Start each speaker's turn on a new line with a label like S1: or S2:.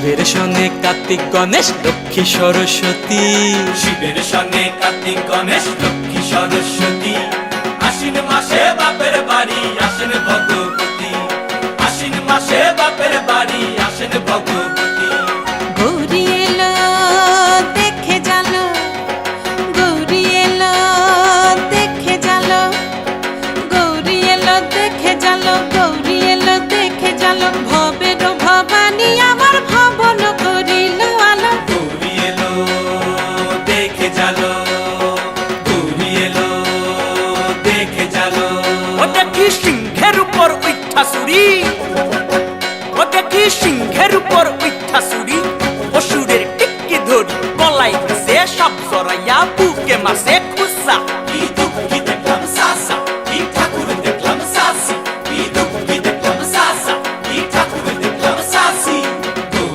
S1: শিবের সনে কার্তিক গণেশ লক্ষ্মী সরস্বতী,
S2: শিবের সনে কার্তিক গণেশ লক্ষ্মী সরস্বতী। আশ্বিন মাসে বাপের বাড়ি আসেন ভগবতী, আশ্বিন মাসে বাপের বাড়ি আসেন ভগবতী।
S3: গৌরী এলো দেখে জালো, গৌরী এলো দেখে জালো, গৌরী এলো দেখে জালো, গৌরী এলো দেখে জালো। ভবের ভবানী আমার ভবন করিল আলো।
S2: গৌরী এলো দেখে জালো, গৌরী এলো দেখে জালো।
S4: ও দেখি সিংহের উপর উঠা চুরি, ও দেখি সিংহের উপর উঠা চুরি। অসুরের টিক্কি ধরি গলায় ফেসে, সব জড়াইয়া বুকে মাসে।